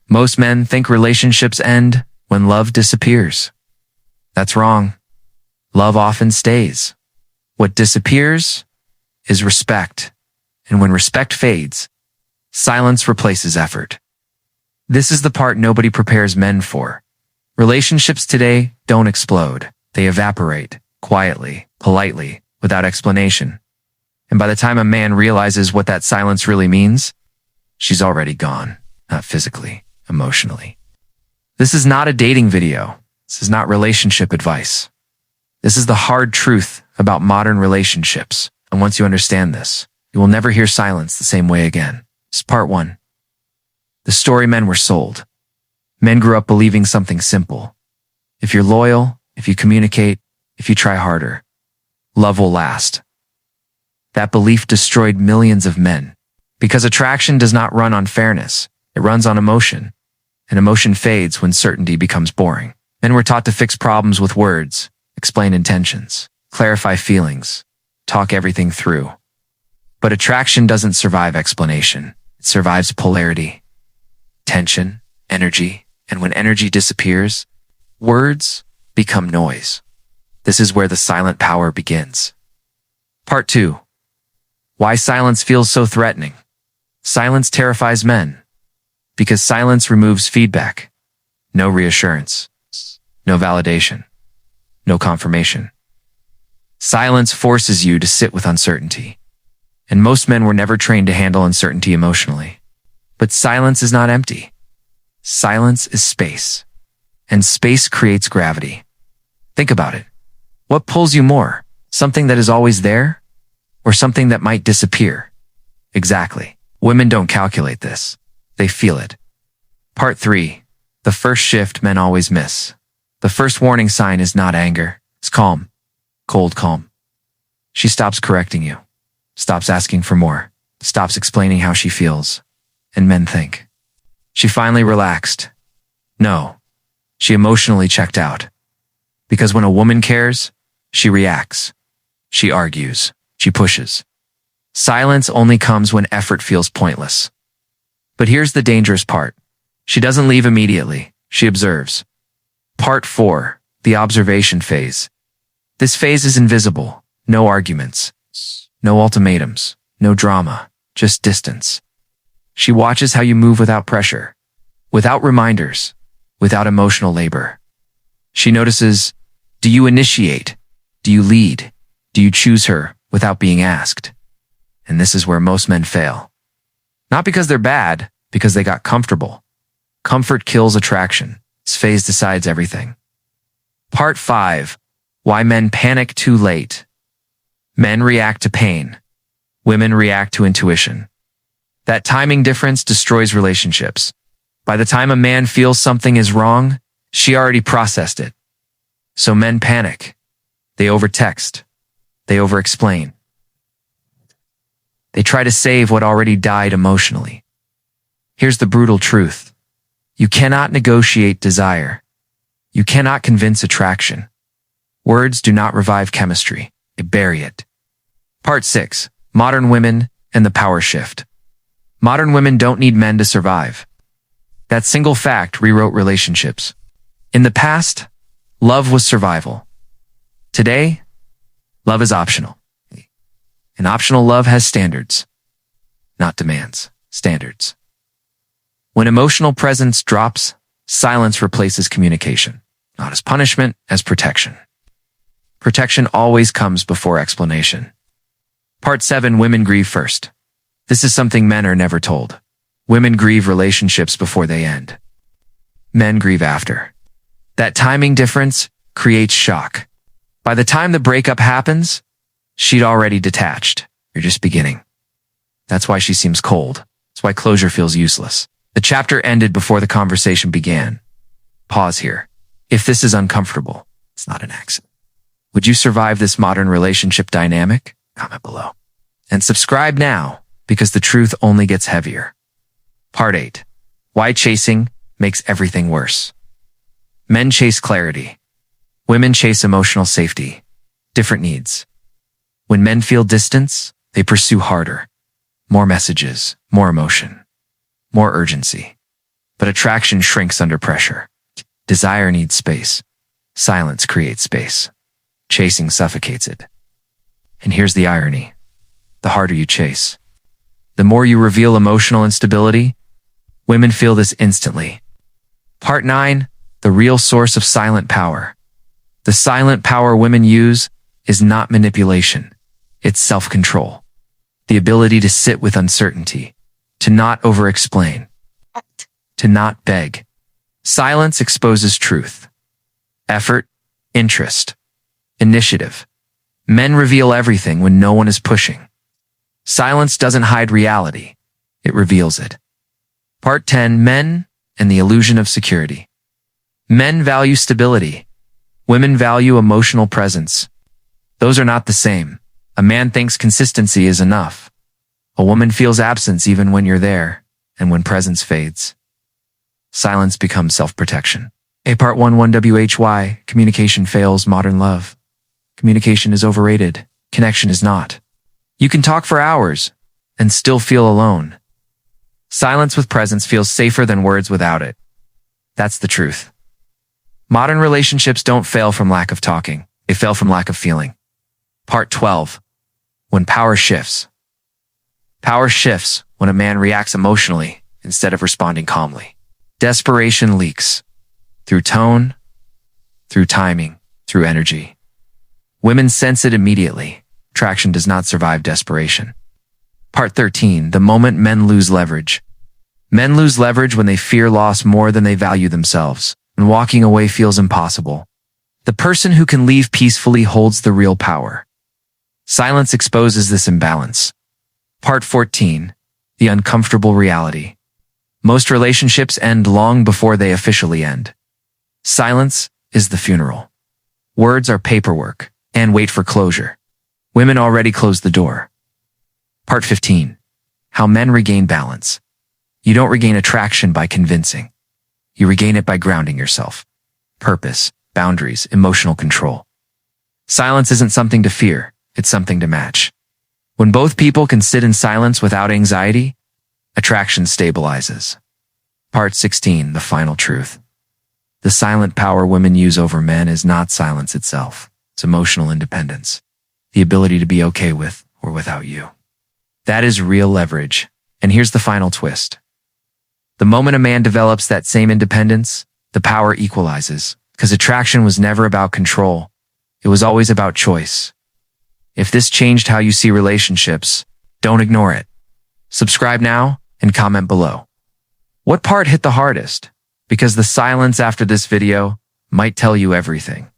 Most men think relationships end when love disappears. That's wrong. Love often stays. What disappears is respect. And when respect fades, silence replaces effort. This is the part nobody prepares men for. Relationships today don't explode. They evaporate, quietly, politely, without explanation. And by the time a man realizes what that silence really means, she's already gone. Not physically, emotionally. This is not a dating video. This is not relationship advice. This is the hard truth about modern relationships. And once you understand this, you will never hear silence the same way again. This is part 1. The story men were sold. Men grew up believing something simple. If you're loyal, if you communicate, if you try harder, love will last. That belief destroyed millions of men. Because attraction does not run on fairness. It runs on emotion. And emotion fades when certainty becomes boring. Men were taught to fix problems with words, explain intentions, clarify feelings, talk everything through. But attraction doesn't survive explanation. It survives polarity, tension, energy, and when energy disappears, words become noise. This is where the silent power begins. Part 2. Why silence feels so threatening. Silence terrifies men. Because silence removes feedback. No reassurance. No validation. No confirmation. Silence forces you to sit with uncertainty. And most men were never trained to handle uncertainty emotionally. But silence is not empty. Silence is space. And space creates gravity. Think about it. What pulls you more? Something that is always there? Or something that might disappear? Exactly. Women don't calculate this. They feel it. Part 3. The first shift men always miss. The first warning sign is not anger. It's calm. Cold calm. She stops correcting you. Stops asking for more. Stops explaining how she feels. And men think. She finally relaxed. No. She emotionally checked out. Because when a woman cares, she reacts. She argues. She pushes. Silence only comes when effort feels pointless. But here's the dangerous part. She doesn't leave immediately. She observes. Part 4. The observation phase. This phase is invisible. No arguments. No ultimatums. No drama. Just distance. She watches how you move without pressure. Without reminders. Without emotional labor. She notices, do you initiate? Do you lead? Do you choose her without being asked? And this is where most men fail. Not because they're bad, because they got comfortable. Comfort kills attraction. This phase decides everything. Part 5. Why men panic too late. Men react to pain. Women react to intuition. That timing difference destroys relationships. By the time a man feels something is wrong, she already processed it. So men panic. They overtext. They overexplain. They try to save what already died emotionally. Here's the brutal truth. You cannot negotiate desire. You cannot convince attraction. Words do not revive chemistry. They bury it. Part 6. Modern women and the power shift. Modern women don't need men to survive. That single fact rewrote relationships. In the past, love was survival. Today, love is optional. And optional love has standards. Not demands, standards. When emotional presence drops, silence replaces communication. Not as punishment, as protection. Protection always comes before explanation. Part 7. Women grieve first. This is something men are never told. Women grieve relationships before they end. Men grieve after. That timing difference creates shock. By the time the breakup happens, she'd already detached. You're just beginning. That's why she seems cold. That's why closure feels useless. The chapter ended before the conversation began. Pause here. If this is uncomfortable, it's not an accident. Would you survive this modern relationship dynamic? Comment below. And subscribe now, because the truth only gets heavier. Part 8. Why chasing makes everything worse. Men chase clarity. Women chase emotional safety. Different needs. When men feel distance, they pursue harder. More messages, more emotion, more urgency. But attraction shrinks under pressure. Desire needs space. Silence creates space. Chasing suffocates it. And here's the irony. The harder you chase, the more you reveal emotional instability. Women feel this instantly. Part 9. The real source of silent power. The silent power women use is not manipulation. It's self-control. The ability to sit with uncertainty, to not over-explain, to not beg. Silence exposes truth. Effort, interest, initiative. Men reveal everything when no one is pushing. Silence doesn't hide reality. It reveals it. Part 10. Men and the illusion of security. Men value stability. Women value emotional presence. Those are not the same. A man thinks consistency is enough. A woman feels absence even when you're there, and when presence fades. Silence becomes self-protection. Part 1 Communication fails modern love. Communication is overrated. Connection is not. You can talk for hours and still feel alone. Silence with presence feels safer than words without it. That's the truth. Modern relationships don't fail from lack of talking. They fail from lack of feeling. Part 12. When power shifts. Power shifts when a man reacts emotionally instead of responding calmly. Desperation leaks. Through tone, through timing, through energy. Women sense it immediately. Attraction does not survive desperation. Part 13. The moment men lose leverage. Men lose leverage when they fear loss more than they value themselves, and walking away feels impossible. The person who can leave peacefully holds the real power. Silence exposes this imbalance. Part 14. The uncomfortable reality. Most relationships end long before they officially end. Silence is the funeral. Words are paperwork and wait for closure. Women already close the door. Part 15. How men regain balance. You don't regain attraction by convincing. You regain it by grounding yourself. Purpose, boundaries, emotional control. Silence isn't something to fear, it's something to match. When both people can sit in silence without anxiety, attraction stabilizes. Part 16. The final truth. The silent power women use over men is not silence itself. It's emotional independence. The ability to be okay with or without you. That is real leverage. And here's the final twist. The moment a man develops that same independence, the power equalizes, because attraction was never about control. It was always about choice. If this changed how you see relationships, don't ignore it. Subscribe now and comment below. What part hit the hardest? Because the silence after this video might tell you everything.